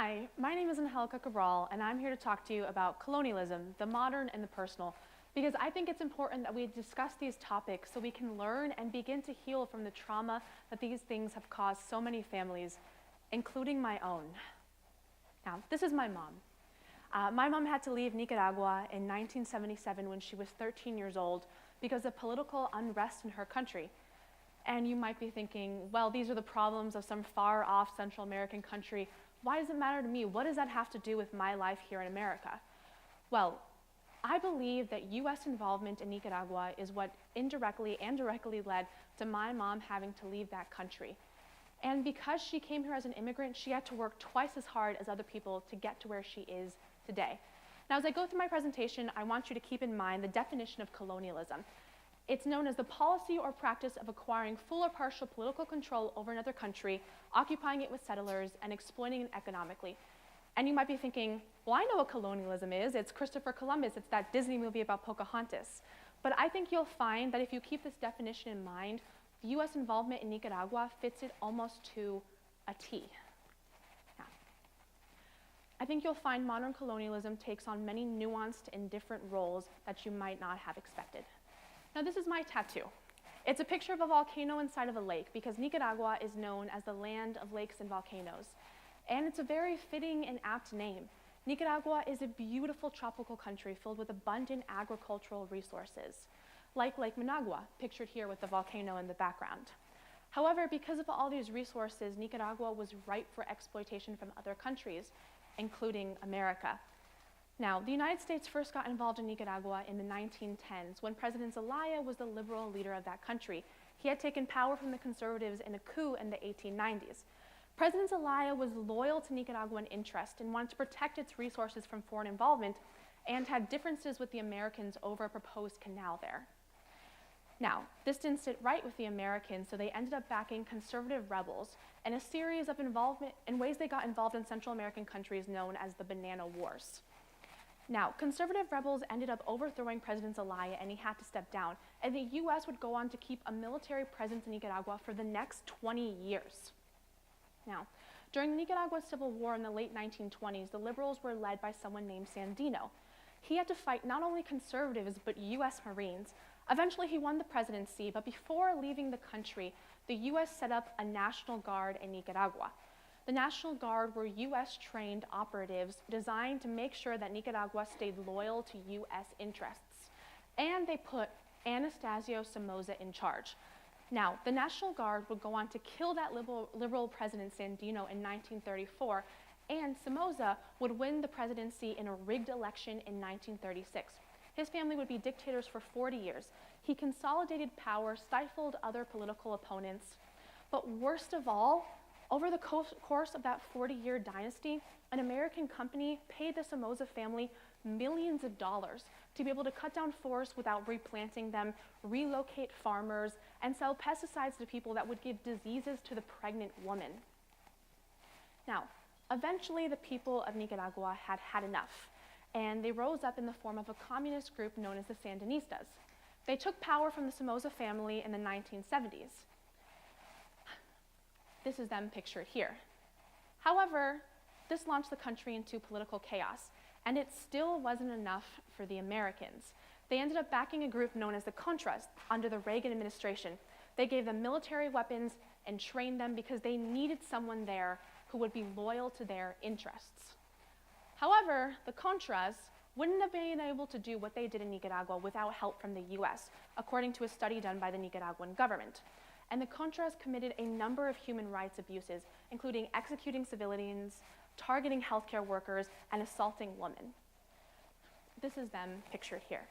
Hi, my name is Angelica Cabral, and I'm here to talk to you about colonialism, the modern and the personal, because I think it's important that we discuss these topics so we can learn and begin to heal from the trauma that these things have caused so many families, including my own. Now, this is my mom. My mom had to leave Nicaragua in 1977 when she was 13 years old because of political unrest in her country. And you might be thinking, well, these are the problems of some far-off Central American country. Why does it matter to me? What does that have to do with my life here in America? Well, I believe that US involvement in Nicaragua is what indirectly and directly led to my mom having to leave that country. And because she came here as an immigrant, she had to work twice as hard as other people to get to where she is today. Now, as I go through my presentation, I want you to keep in mind the definition of colonialism. It's known as the policy or practice of acquiring full or partial political control over another country, occupying it with settlers, and exploiting it economically. And you might be thinking, well, I know what colonialism is. It's Christopher Columbus. It's that Disney movie about Pocahontas. But I think you'll find that if you keep this definition in mind, the US involvement in Nicaragua fits it almost to a T. Now, I think you'll find modern colonialism takes on many nuanced and different roles that you might not have expected. Now, this is my tattoo. It's a picture of a volcano inside of a lake because Nicaragua is known as the land of lakes and volcanoes. And it's a very fitting and apt name. Nicaragua is a beautiful tropical country filled with abundant agricultural resources, like Lake Managua, pictured here with the volcano in the background. However, because of all these resources, Nicaragua was ripe for exploitation from other countries, including America. Now, the United States first got involved in Nicaragua in the 1910s when President Zelaya was the liberal leader of that country. He had taken power from the conservatives in a coup in the 1890s. President Zelaya was loyal to Nicaraguan interest and wanted to protect its resources from foreign involvement and had differences with the Americans over a proposed canal there. Now, this didn't sit right with the Americans, so they ended up backing conservative rebels in a series of ways they got involved in Central American countries known as the Banana Wars. Now, conservative rebels ended up overthrowing President Zelaya and he had to step down. And the US would go on to keep a military presence in Nicaragua for the next 20 years. Now, during the Nicaragua Civil War in the late 1920s, the liberals were led by someone named Sandino. He had to fight not only conservatives, but US Marines. Eventually, he won the presidency, but before leaving the country, the US set up a National Guard in Nicaragua. The National Guard were US-trained operatives designed to make sure that Nicaragua stayed loyal to US interests. And they put Anastasio Somoza in charge. Now, the National Guard would go on to kill that liberal President Sandino in 1934, and Somoza would win the presidency in a rigged election in 1936. His family would be dictators for 40 years. He consolidated power, stifled other political opponents, but worst of all, over the course of that 40-year dynasty, an American company paid the Somoza family millions of dollars to be able to cut down forests without replanting them, relocate farmers, and sell pesticides to people that would give diseases to the pregnant woman. Now, eventually the people of Nicaragua had had enough, and they rose up in the form of a communist group known as the Sandinistas. They took power from the Somoza family in the 1970s. This is them pictured here. However, this launched the country into political chaos, and it still wasn't enough for the Americans. They ended up backing a group known as the Contras under the Reagan administration. They gave them military weapons and trained them because they needed someone there who would be loyal to their interests. However, the Contras wouldn't have been able to do what they did in Nicaragua without help from the US, according to a study done by the Nicaraguan government. And the Contras committed a number of human rights abuses, including executing civilians, targeting healthcare workers, and assaulting women. This is them pictured here.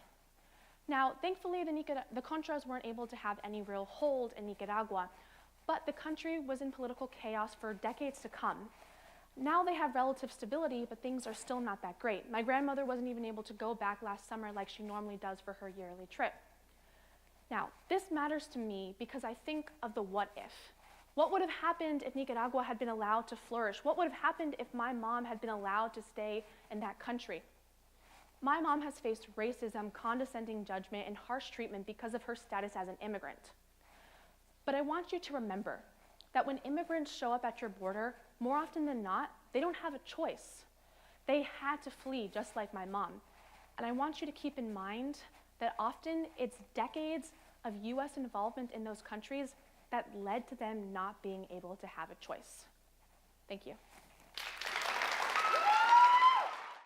Now, thankfully, the Contras weren't able to have any real hold in Nicaragua, but the country was in political chaos for decades to come. Now they have relative stability, but things are still not that great. My grandmother wasn't even able to go back last summer like she normally does for her yearly trip. Now, this matters to me because I think of the what if. What would have happened if Nicaragua had been allowed to flourish? What would have happened if my mom had been allowed to stay in that country? My mom has faced racism, condescending judgment, and harsh treatment because of her status as an immigrant. But I want you to remember that when immigrants show up at your border, more often than not, They don't have a choice. They had to flee just like my mom. And I want you to keep in mind that often it's decades of US involvement in those countries that led to them not being able to have a choice. Thank you.